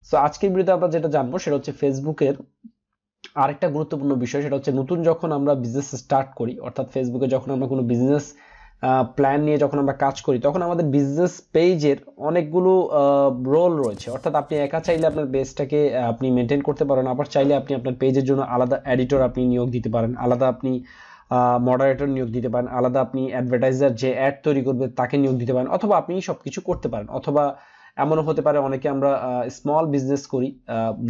So আজকের ভিডিওতে আমরা যেটা জানবো সেটা হচ্ছে ফেসবুকের আরেকটা গুরুত্বপূর্ণ বিষয়, সেটা হচ্ছে নতুন যখন আমরা বিজনেস স্টার্ট করি, অর্থাৎ ফেসবুকে যখন আমরা কোনো বিজনেস প্ল্যান নিয়ে যখন আমরা কাজ করি, তখন আমাদের বিজনেস পেজের অনেকগুলো রোল রয়েছে। অর্থাৎ আপনি একা চাইলে আপনার পেজটাকে আপনি মেনটেন করতে পারেন, আবার চাইলে আপনি আপনার পেজের জন্য আলাদা এডিটর আপনি নিয়োগ দিতে পারেন, আলাদা আপনি মডারেটর নিয়োগ দিতে পারেন, আলাদা আপনি অ্যাডভার্টাইজার যে অ্যাড তৈরি করবে তাকে নিয়োগ দিতে পারেন, অথবা আপনি সবকিছু করতে পারেন। অথবা এমনও হতে পারে অনেকে আমরা স্মল বিজনেস করি,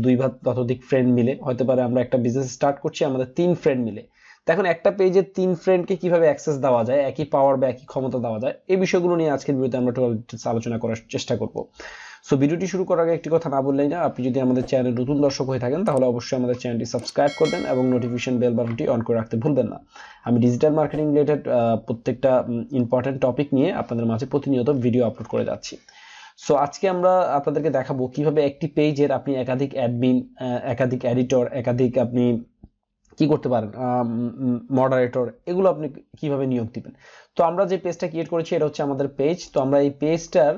দুই বা ততোধিক ফ্রেন্ড মিলে, হতে পারে আমরা একটা বিজনেস স্টার্ট করছি আমাদের 3 ফ্রেন্ড মিলে। তো এখন একটা পেজে 3 ফ্রেন্ডকে কিভাবে অ্যাক্সেস দেওয়া যায়, একই পাওয়ার বা একই ক্ষমতা দেওয়া যায়, এই বিষয়গুলো নিয়ে আজকের ভিডিওতে আমরা আলোচনা করার চেষ্টা করব। সো ভিডিওটি শুরু করার আগে একটি কথা না বললেই না, আপনি যদি আমাদের চ্যানেলে নতুন দর্শক হয়ে থাকেন তাহলে অবশ্যই আমাদের চ্যানেলটি সাবস্ক্রাইব করবেন এবং নোটিফিকেশন বেল বাটনটি অন করে রাখতে ভুলবেন না। আমি ডিজিটাল মার্কেটিং রিলেটেড প্রত্যেকটা ইম্পর্টেন্ট টপিক নিয়ে আপনাদের মাঝে প্রতিনিয়ত ভিডিও আপলোড করে যাচ্ছি। সো আজকে আমরা আপনাদেরকে দেখাবো কিভাবে একটি পেজের আপনি একাধিক অ্যাডমিন, একাধিক এডিটর, একাধিক আপনি কি করতে পারেন, মডারেটর, এগুলো আপনি কিভাবে নিয়োগ দিবেন। তো আমরা যে পেজটা ক্রিয়েট করেছি এটা হচ্ছে আমাদের পেজ। তো আমরা এই পেজটার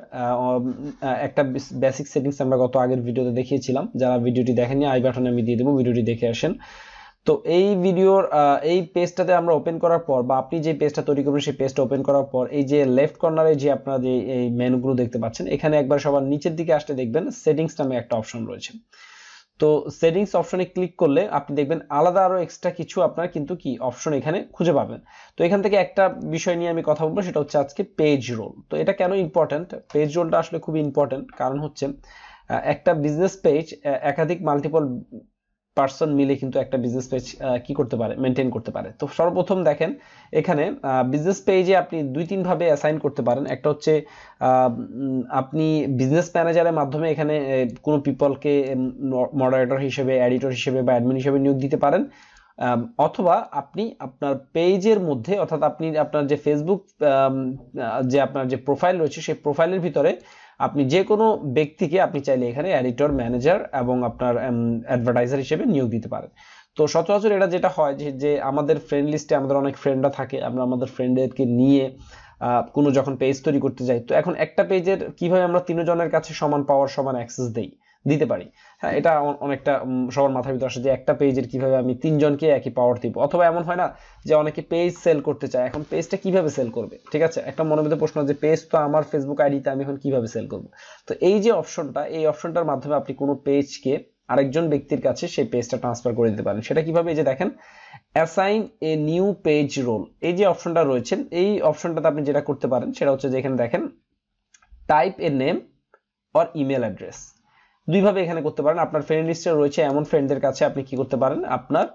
একটা বেসিক সেটিংস আমরা গত আগের ভিডিওতে দেখিয়েছিলাম, যারা ভিডিওটি দেখেননি আই বাটনে আমি দিয়ে দেবো, ভিডিওটি দেখে আসেন। তো এই ভিডিওর এই পেজটাতে আমরা ওপেন করার পর, বা আপনি যে পেজটা তৈরি করবেন সেই পেজটা ওপেন করার পর, এই যে লেফট কর্নারে যে আপনারা যে এই মেনুগুলো দেখতে পাচ্ছেন, এখানে একবার সবার নিচের দিকে আসতে দেখবেন সেটিংস নামে একটা অপশন রয়েছে। তো সেটিংস অপশনে ক্লিক করলে আপনি দেখবেন আলাদা আরো এক্সট্রা কিছু আপনার কিন্তু কি অপশন এখানে খুঁজে পাবেন। তো এখান থেকে একটা বিষয় নিয়ে আমি কথা বলবো, সেটা হচ্ছে আজকে পেজ রোল। তো এটা কেন ইম্পর্টেন্ট, পেজ রোলটা আসলে খুবই ইম্পর্টেন্ট, কারণ হচ্ছে একটা বিজনেস পেজ একাধিক মাল্টিপল পার্সন মিলে কিন্তু একটা বিজনেস পেজ কি করতে পারে, মেনটেন করতে পারে। তো সর্বপ্রথম দেখেন এখানে বিজনেস পেজে আপনি 2-3 ভাবে অ্যাসাইন করতে পারেন। একটা হচ্ছে আপনি বিজনেস ম্যানেজারের মাধ্যমে এখানে কোনো পিপলকে মডারেটর হিসেবে, এডিটর হিসেবে বা অ্যাডমিন হিসেবে নিয়োগ দিতে পারেন। অথবা আপনি আপনার পেজের মধ্যে, অর্থাৎ আপনি আপনার যে ফেসবুক যে আপনার যে প্রোফাইল রয়েছে সেই প্রোফাইলের ভিতরে আপনি যে কোনো ব্যক্তিকে আপনি চাইলে এখানে এডিটর, ম্যানেজার এবং আপনার অ্যাডভার্টাইজার হিসেবে নিয়োগ দিতে পারেন। তো সচরাচর এটা যেটা হয় যে আমাদের ফ্রেন্ড লিস্টে আমাদের অনেক ফ্রেন্ডরা থাকে, আমরা আমাদের ফ্রেন্ডদেরকে নিয়ে কোনো যখন পেজ তৈরি করতে যাই, তো এখন একটা পেজের কিভাবে আমরা 3 জনের কাছে সমান পাওয়ার, সমান অ্যাক্সেস দিতে পারি। হ্যাঁ, এটা অনেকটা সবার মাথার ভিতরে আসে যে একটা পেজের কিভাবে আমি 3 জনকে একই পাওয়ার দিব। অথবা এমন হয় না যে অনেকে পেজ সেল করতে চায়, এখন পেজটা কিভাবে সেল করবে, ঠিক আছে, একটা মনের মধ্যে প্রশ্ন যে পেজ তো আমার ফেসবুক আইডিতে, আমি এখন কিভাবে সেল করব। তো এই যে অপশনটা, এই অপশনটার মাধ্যমে আপনি কোনো পেজকে আরেকজন ব্যক্তির কাছে সেই পেজটা ট্রান্সফার করে দিতে পারেন। সেটা কিভাবে, এই যে দেখেন assign a new page role, এই যে অপশনটা রয়েছে, এই অপশনটাতে আপনি যেটা করতে পারেন সেটা হচ্ছে যে এখানে দেখেন type a name or email address, দুইভাবে এখানে করতে পারেন। আপনার ফ্রেন্ড লিস্টে রয়েছে এমন ফ্রেন্ডদের কাছে আপনি কি করতে পারেন, আপনার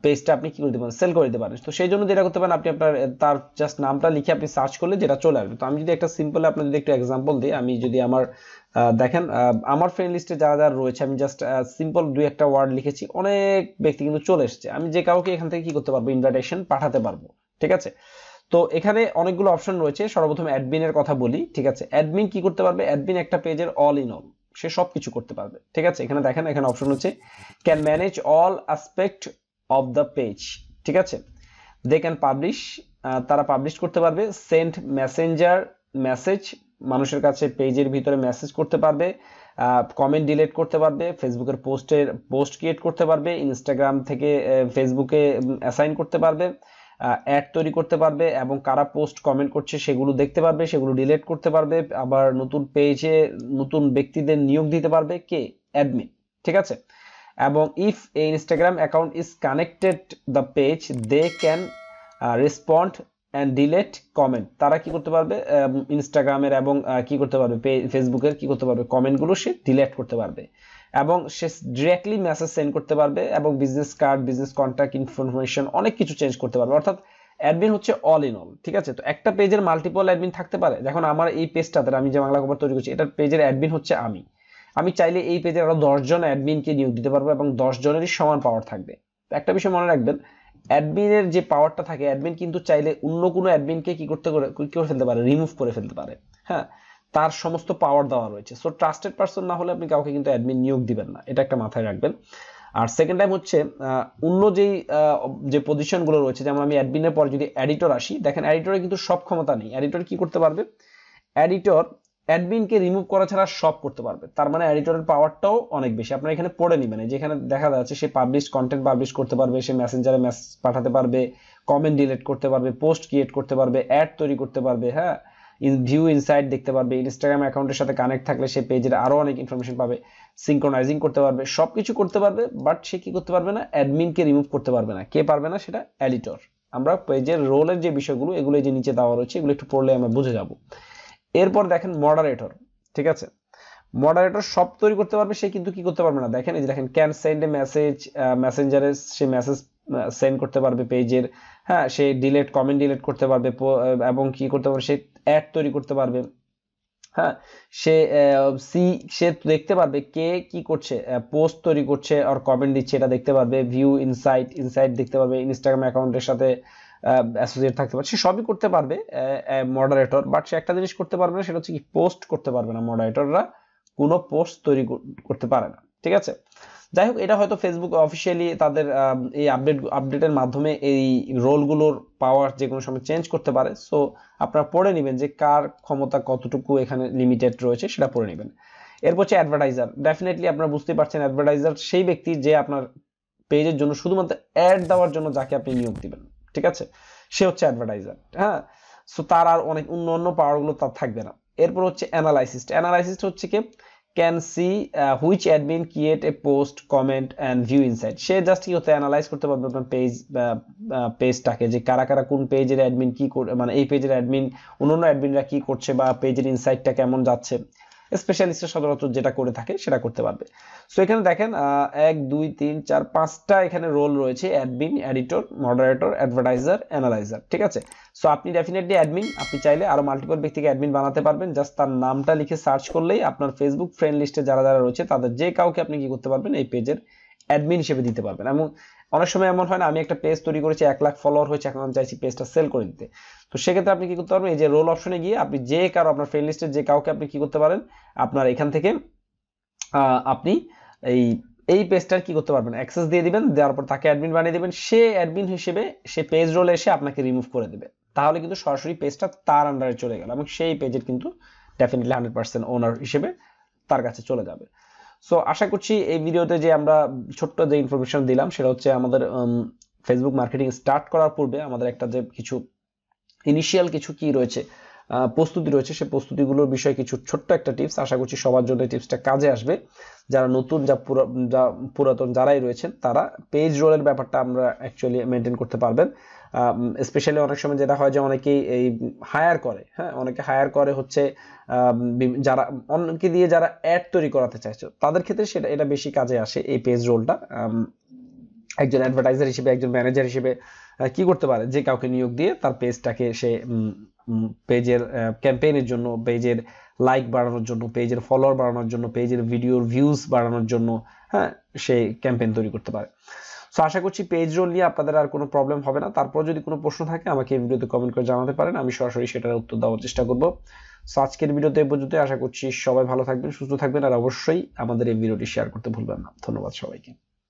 পেজটা আপনি কি করতে পারেন, সেল করে দিতে পারেন। তো সেই জন্য যেটা করতে পারেন, আপনি আপনার তার জাস্ট নামটা লিখে আপনি সার্চ করলে যেটা চলে আসবে। তো আমি যদি একটা সিম্পল আপনার যদি একটু এক্সাম্পল দিই, আমি যদি আমার দেখেন আমার ফ্রেন্ড লিস্টে যারা যারা রয়েছে, আমি জাস্ট সিম্পল 2-1টা ওয়ার্ড লিখেছি, অনেক ব্যক্তি কিন্তু চলে এসেছে। আমি যে কাউকে এখান থেকে কি করতে পারবো, ইনভাইটেশন পাঠাতে পারবো, ঠিক আছে। তো এখানে অনেকগুলো অপশন রয়েছে। সর্বপ্রথম অ্যাডমিনের কথা বলি, ঠিক আছে। অ্যাডমিন কি করতে পারবে, অ্যাডমিন একটা পেজের অল ইন অল, সে সবকিছু করতে পারবে, ঠিক আছে। এখানে দেখেন এখানে অপশন হচ্ছে can manage all aspect of the page, ঠিক আছে। দে ক্যান পাবলিশ, তারা পাবলিশ করতে পারবে। সেন্ড মেসেঞ্জার মেসেজ, মানুষের কাছে পেজের ভিতরে মেসেজ করতে পারবে। কমেন্ট ডিলিট করতে পারবে, ফেসবুকের পোস্ট ক্রিয়েট করতে পারবে, ইনস্টাগ্রাম থেকে ফেসবুকে অ্যাসাইন করতে পারবে, অ্যাড তৈরি করতে পারবে এবং কারা পোস্ট কমেন্ট করছে সেগুলো দেখতে পারবে, সেগুলো ডিলিট করতে পারবে। আবার নতুন পেজে নতুন ব্যক্তিদের নিয়োগ দিতে পারবে কে, অ্যাডমিন, ঠিক আছে। এবং if a Instagram account is connected the page they can respond and delete comment, তারা কি করতে পারবে, ইনস্টাগ্রামের এবং কি করতে পারবে, ফেসবুকের কি করতে পারবে, কমেন্টগুলো সে ডিলেট করতে পারবে এবং সে ডিরেক্টলি মেসেজ সেন্ড করতে পারবে এবং business card, business contact information অনেক কিছু চেঞ্জ করতে পারবে। অর্থাৎ অ্যাডমিন হচ্ছে অল ইন অল, ঠিক আছে। তো একটা পেজের মাল্টিপল অ্যাডমিন থাকতে পারে। দেখুন আমার এই পেজটাতে আমি যে বাংলা খবর তৈরি করছি, এটার পেজের অ্যাডমিন হচ্ছে আমি চাইলে এই পেজে আরো 10 জন অ্যাডমিনকে নিয়োগ দিতে পারবো এবং 10 জনেরই সমান পাওয়ার থাকবে। তো একটা বিষয় মনে রাখবেন, অ্যাডমিনের যে পাওয়ারটা থাকে, অ্যাডমিন কিন্তু চাইলে অন্য কোনো অ্যাডমিনকে কি করে ফেলতে পারে, রিমুভ করে ফেলতে পারে। হ্যাঁ, তার সমস্ত পাওয়ার দেওয়া রয়েছে। সো ট্রাস্টেড পারসন না হলে আপনি কাউকে কিন্তু অ্যাডমিন নিয়োগ দিবেন না, এটা একটা মাথায় রাখবেন। আর সেকেন্ড টাইম হচ্ছে অন্য যে পজিশনগুলো রয়েছে, যেমন আমি অ্যাডমিনের পরে যদি এডিটর আসি, দেখেন এডিটরে কিন্তু সব ক্ষমতা নেই। এডিটর কি করতে পারবে, এডিটর অ্যাডমিনকে রিমুভ করা ছাড়া সব করতে পারবে। তার মানে এডিটরের পাওয়ারটাও অনেক বেশি। আপনারা এখানে পড়ে নেবেন, যেখানে দেখা যাচ্ছে সে পাবলিশ কন্টেন্ট পাবলিশ করতে পারবে, সে মেসেঞ্জারে মেসেজ পাঠাতে পারবে, কমেন্ট ডিলিট করতে পারবে, পোস্ট ক্রিয়েট করতে পারবে, অ্যাড তৈরি করতে পারবে, হ্যাঁ, ভিউ ইনসাইট দেখতে পারবে, ইনস্টাগ্রাম অ্যাকাউন্টের সাথে কানেক্ট থাকলে সে পেজের আরো অনেক ইনফরমেশন পাবে, সিনক্রোনাইজিং করতে পারবে, সবকিছু করতে পারবে। বাট সে কি করতে পারবে না? অ্যাডমিনকে রিমুভ করতে পারবে না। কে পারবে না? সেটা এডিটর। আমরা পেজের রোলের যে বিষয়গুলো, এগুলো যে নিচে দেওয়া রয়েছে, এগুলো একটু পড়লে আমরা বুঝে যাব। এরপর দেখেন মডারেটর, ঠিক আছে, মডারেটর সব তৈরি করতে পারবে, সে কিন্তু কি করতে পারবে না? দেখেন এই যে দেখেন, ক্যান সেন্ড এ মেসেজ, মেসেঞ্জারে সে মেসেজ সেন্ড করতে পারবে পেজের, হ্যাঁ, সে ডিলিট, কমেন্ট ডিলিট করতে পারবে, এবং কি করতে পারবে? সে অ্যাড তৈরি করতে পারবে, হ্যাঁ, সে সে দেখতে পারবে কে কি করছে, পোস্ট তৈরি করছে আর কমেন্ট দিচ্ছে, এটা দেখতে পারবে, ভিউ ইনসাইট দেখতে পারবে, ইনস্টাগ্রাম অ্যাকাউন্টের সাথে অ্যাসোসিয়েট থাকতে পারে, সে সবই করতে পারবে মডারেটর। বাট সে একটা জিনিস করতে পারবে না, সেটা হচ্ছে কি? পোস্ট করতে পারবে না। মডারেটররা কোনো পোস্ট তৈরি করতে পারে না, ঠিক আছে। যাই হোক, এটা হয়তো ফেসবুক অফিসিয়ালি তাদের এই আপডেটের মাধ্যমে এই রোলগুলোর পাওয়ার যে কোনো সময় চেঞ্জ করতে পারে। সো আপনারা পড়ে নেবেন যে কার ক্ষমতা কতটুকু এখানে লিমিটেড রয়েছে, সেটা পড়ে নেবেন। এরপর হচ্ছে অ্যাডভার্টাইজার। ডেফিনেটলি আপনারা বুঝতেই পারছেন, অ্যাডভার্টাইজার সেই ব্যক্তি যে আপনার পেজের জন্য শুধুমাত্র অ্যাড দেওয়ার জন্য যাকে আপনি নিয়োগ দিবেন, ঠিক আছে, সে হচ্ছে অ্যাডভার্টাইজার, হ্যাঁ। সো তার আর অনেক অন্য পাওয়ারগুলো তার থাকবে না। এরপর হচ্ছে অ্যানালাইসিস্ট। অ্যানালাইসিস্ট হচ্ছে কি? Can see which admin create a post, comment and view insight. Say just কি হতে অ্যানালাইজ করতে পারবে আপনার পেজটাকে, যে কারা কারা কোন পেজের অ্যাডমিন কি মানে এই পেজের অ্যাডমিন অন্যান্য অ্যাডমিনরা কি করছে, বা পেজের ইনসাইটটা কেমন যাচ্ছে। স্পেশালিস্টরা সাধারণত যেটা করে থাকে সেটা করতে পারবে। সো এখানে দেখেন 1 2 3 4 5টা এখানে রোল রয়েছে: admin, editor, moderator, advertiser, analyser, ঠিক আছে। সো আপনি ডেফিনেটলি অ্যাডমিন, আপনি চাইলে আরো মাল্টিপল ব্যক্তিকে অ্যাডমিন বানাতে পারবেন। জাস্ট তার নামটা লিখে সার্চ করলেই আপনার ফেসবুক ফ্রেন্ড লিস্টে যারা যারা রয়েছে তাদের যে কাউকে আপনি কি করতে পারবেন? এই পেজের অ্যাডমিন হিসেবে দিতে পারবেন। এবং অনেক সময় এমন হয় না, আমি একটা পেজ তৈরি করেছি, 1 লাখ ফলোয়ার হয়েছে, এখন আমি চাইছি পেজটা সেল করে দিতে। তো সেক্ষেত্রে আপনি কি করতে পারবেন? এই যে রোল অপশনে গিয়ে আপনি যে কারো আপনার ফ্রেন্ড লিস্টের যে কাউকে আপনি কি করতে পারেন, আপনার এখান থেকে আপনি এই এই পেজটার কি করতে পারবেন? অ্যাক্সেস দিয়ে দিবেন, দেওয়ার পর তাকে অ্যাডমিন বানিয়ে দিবেন। সে অ্যাডমিন হিসেবে সে পেজ রোলে এসে আপনাকে রিমুভ করে দেবে। তাহলে কিন্তু সরাসরি পেজটা তার আন্ডারে চলে গেল, এবং সেই পেজের কিন্তু ডেফিনেটলি 100% ওনার হিসেবে তার কাছে চলে যাবে। সো আশা করছি এই ভিডিওতে যে আমরা ছোট্ট যে ইনফরমেশন দিলাম, সেটা হচ্ছে আমাদের ফেসবুক মার্কেটিং স্টার্ট করার পূর্বে আমাদের একটা যে কিছু ইনিশিয়াল কিছু কি রয়েছে, প্রস্তুতি রয়েছে, সেই প্রস্তুতিগুলোর বিষয়ে কিছু ছোট্ট একটা টিপস। আশা করছি সবার জন্য এই টিপসটা কাজে আসবে। যারা নতুন, যা পুরাতন যারাই রয়েছেন, তারা পেজ রোলের ব্যাপারটা আমরা অ্যাকচুয়ালি মেনটেন করতে পারবেন। স্পেশালি অনেক সময় যেটা হয় যে অনেকেই এই হায়ার করে, হ্যাঁ, অনেকে হায়ার করে হচ্ছে যারা অন্যকে দিয়ে যারা অ্যাড তৈরি করাতে চাইছে, তাদের ক্ষেত্রে এটা বেশি কাজে আসে এই পেজ রোলটা। একজন অ্যাডভার্টাইজার হিসেবে, একজন ম্যানেজার হিসেবে কি করতে পারে? যে কাউকে নিয়োগ দিয়ে তার পেজটাকে সে পেজের ক্যাম্পেইনের জন্য, পেজের লাইক বাড়ানোর জন্য, পেজের ফলোয়ার বাড়ানোর জন্য, পেজের ভিডিওর ভিউজ বাড়ানোর জন্য, হ্যাঁ, সে ক্যাম্পেইন তৈরি করতে পারে। সো আশা করছি পেজ রোল নিয়ে আপনাদের আর কোনো প্রবলেম হবে না। তারপর যদি কোনো প্রশ্ন থাকে আমাকে এই ভিডিওতে কমেন্ট করে জানাতে পারেন, আমি সরাসরি সেটার উত্তর দেওয়ার চেষ্টা করব। সো আজকের ভিডিওতে এই পর্যন্ত। আশা করছি সবাই ভালো থাকবেন, সুস্থ থাকবেন, আর অবশ্যই আমাদের এই ভিডিওটি শেয়ার করতে ভুলবেন না। ধন্যবাদ সবাইকে।